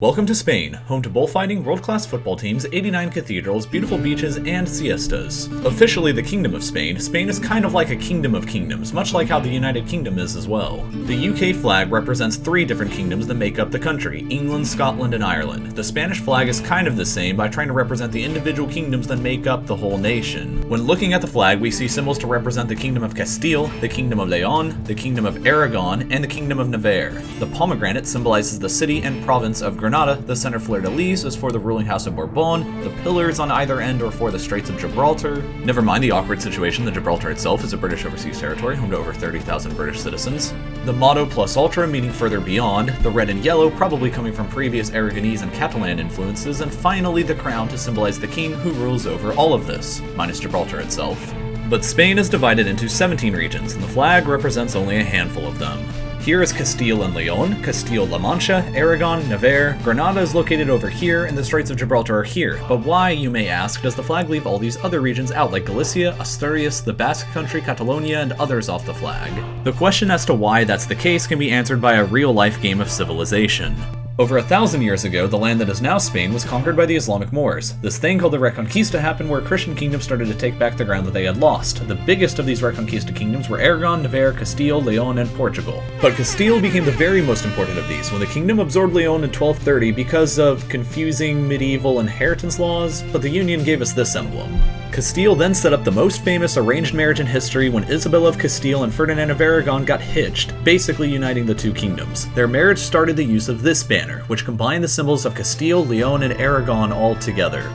Welcome to Spain, home to bullfighting, world-class football teams, 89 cathedrals, beautiful beaches, and siestas. Officially the Kingdom of Spain, Spain is kind of like a kingdom of kingdoms, much like how the United Kingdom is as well. The UK flag represents 3 different kingdoms that make up the country, England, Scotland, and Ireland. The Spanish flag is kind of the same by trying to represent the individual kingdoms that make up the whole nation. When looking at the flag, we see symbols to represent the Kingdom of Castile, the Kingdom of Leon, the Kingdom of Aragon, and the Kingdom of Navarre. The pomegranate symbolizes the city and province of Granada, the center fleur-de-lis is for the ruling house of Bourbon, the pillars on either end are for the Straits of Gibraltar. Never mind the awkward situation that Gibraltar itself is a British overseas territory, home to over 30,000 British citizens. The motto plus ultra, meaning further beyond, the red and yellow, probably coming from previous Aragonese and Catalan influences, and finally the crown to symbolize the king who rules over all of this, minus Gibraltar itself. But Spain is divided into 17 regions, and the flag represents only a handful of them. Here is Castile and Leon, Castile-La Mancha, Aragon, Navarre, Granada is located over here, and the Straits of Gibraltar are here. But why, you may ask, does the flag leave all these other regions out like Galicia, Asturias, the Basque Country, Catalonia, and others off the flag? The question as to why that's the case can be answered by a real-life game of civilization. Over 1,000 years ago, the land that is now Spain was conquered by the Islamic Moors. This thing called the Reconquista happened where Christian kingdoms started to take back the ground that they had lost. The biggest of these Reconquista kingdoms were Aragon, Navarre, Castile, Leon, and Portugal. But Castile became the very most important of these when the kingdom absorbed Leon in 1230 because of confusing medieval inheritance laws, but the Union gave us this emblem. Castile then set up the most famous arranged marriage in history when Isabella of Castile and Ferdinand of Aragon got hitched, basically uniting the two kingdoms. Their marriage started the use of this banner, which combined the symbols of Castile, Leon, and Aragon all together.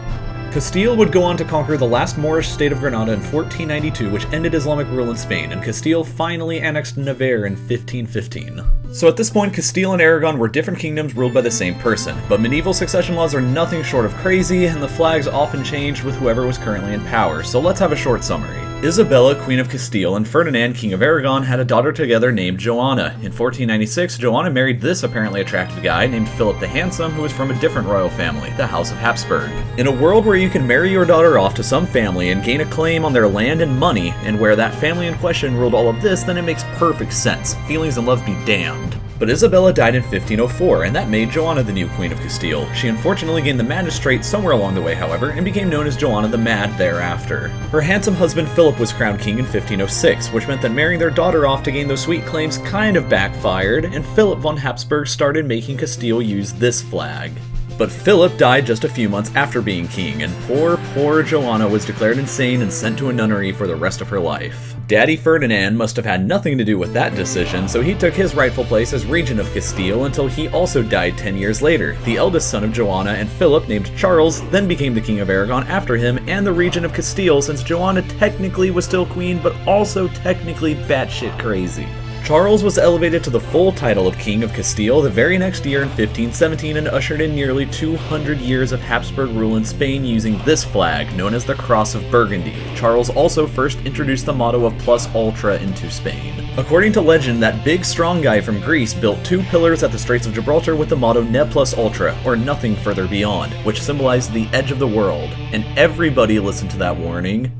Castile would go on to conquer the last Moorish state of Granada in 1492, which ended Islamic rule in Spain, and Castile finally annexed Navarre in 1515. So at this point, Castile and Aragon were different kingdoms ruled by the same person, but medieval succession laws are nothing short of crazy, and the flags often changed with whoever was currently in power, so let's have a short summary. Isabella, Queen of Castile, and Ferdinand, King of Aragon, had a daughter together named Joanna. In 1496, Joanna married this apparently attractive guy named Philip the Handsome, who was from a different royal family, the House of Habsburg. In a world where you can marry your daughter off to some family and gain a claim on their land and money, and where that family in question ruled all of this, then it makes perfect sense. Feelings and love be damned. But Isabella died in 1504, and that made Joanna the new Queen of Castile. She unfortunately gained the magistrate somewhere along the way, however, and became known as Joanna the Mad thereafter. Her handsome husband Philip was crowned king in 1506, which meant that marrying their daughter off to gain those sweet claims kind of backfired, and Philip von Habsburg started making Castile use this flag. But Philip died just a few months after being king, and poor Joanna was declared insane and sent to a nunnery for the rest of her life. Daddy Ferdinand must have had nothing to do with that decision, so he took his rightful place as regent of Castile until he also died 10 years later. The eldest son of Joanna and Philip, named Charles, then became the king of Aragon after him and the regent of Castile, since Joanna technically was still queen, but also technically batshit crazy. Charles was elevated to the full title of King of Castile the very next year in 1517 and ushered in nearly 200 years of Habsburg rule in Spain using this flag, known as the Cross of Burgundy. Charles also first introduced the motto of plus ultra into Spain. According to legend, that big strong guy from Greece built 2 pillars at the Straits of Gibraltar with the motto Ne plus ultra, or nothing further beyond, which symbolized the edge of the world. And everybody listened to that warning.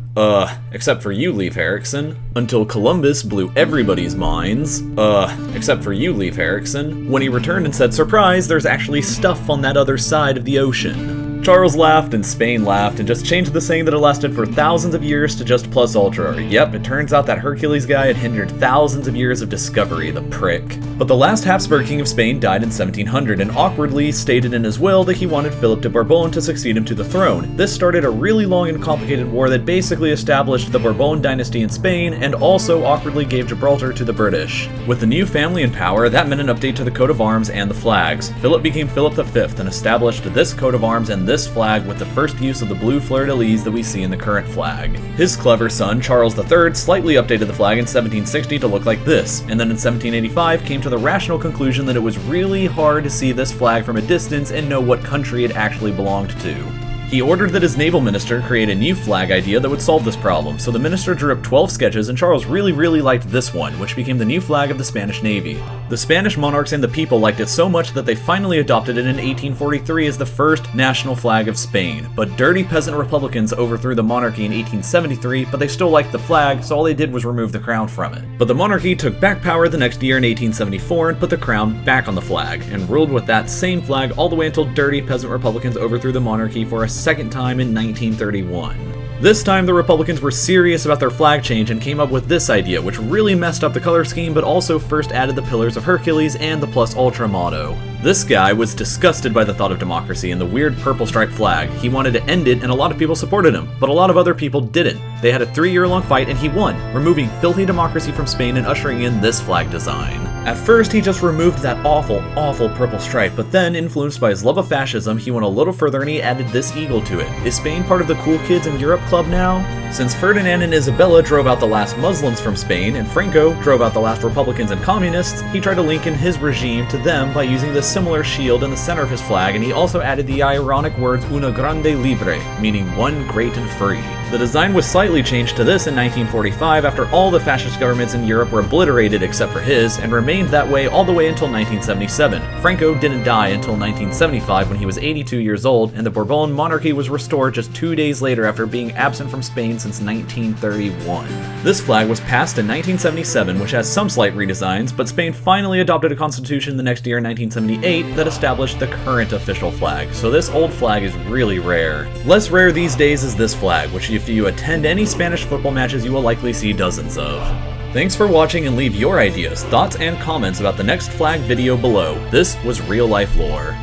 Except for you, Leif Erikson. Until Columbus blew everybody's minds. Except for you, Leif Erikson. When he returned and said, surprise, there's actually stuff on that other side of the ocean. Charles laughed and Spain laughed and just changed the saying that had lasted for thousands of years to just plus ultra. Yep, it turns out that Hercules guy had hindered thousands of years of discovery, the prick. But the last Habsburg king of Spain died in 1700 and awkwardly stated in his will that he wanted Philip de Bourbon to succeed him to the throne. This started a really long and complicated war that basically established the Bourbon dynasty in Spain and also awkwardly gave Gibraltar to the British. With the new family in power, that meant an update to the coat of arms and the flags. Philip became Philip V and established this coat of arms and this flag with the first use of the blue fleur-de-lis that we see in the current flag. His clever son, Charles III, slightly updated the flag in 1760 to look like this, and then in 1785 came to the rational conclusion that it was really hard to see this flag from a distance and know what country it actually belonged to. He ordered that his naval minister create a new flag idea that would solve this problem, so the minister drew up 12 sketches, and Charles really liked this one, which became the new flag of the Spanish Navy. The Spanish monarchs and the people liked it so much that they finally adopted it in 1843 as the first national flag of Spain, but dirty peasant Republicans overthrew the monarchy in 1873, but they still liked the flag, so all they did was remove the crown from it. But the monarchy took back power the next year in 1874 and put the crown back on the flag, and ruled with that same flag all the way until dirty peasant Republicans overthrew the monarchy for a second time in 1931. This time, the Republicans were serious about their flag change and came up with this idea, which really messed up the color scheme, but also first added the Pillars of Hercules and the Plus Ultra motto. This guy was disgusted by the thought of democracy and the weird purple striped flag. He wanted to end it, and a lot of people supported him, but a lot of other people didn't. They had a 3-year-long fight, and he won, removing filthy democracy from Spain and ushering in this flag design. At first, he just removed that awful purple stripe, but then, influenced by his love of fascism, he went a little further and he added this eagle to it. Is Spain part of the cool kids in Europe club now? Since Ferdinand and Isabella drove out the last Muslims from Spain, and Franco drove out the last Republicans and communists, he tried to link in his regime to them by using this similar shield in the center of his flag, and he also added the ironic words una grande libre, meaning one great and free. The design was slightly changed to this in 1945 after all the fascist governments in Europe were obliterated except for his, and remained that way all the way until 1977. Franco didn't die until 1975 when he was 82 years old, and the Bourbon monarchy was restored just 2 days later after being absent from Spain since 1931. This flag was passed in 1977, which has some slight redesigns, but Spain finally adopted a constitution the next year in 1978 that established the current official flag, so this old flag is really rare. Less rare these days is this flag, which if you attend any Spanish football matches you will likely see dozens of. Thanks for watching, and leave your ideas, thoughts, and comments about the next flag video below. This was Real Life Lore.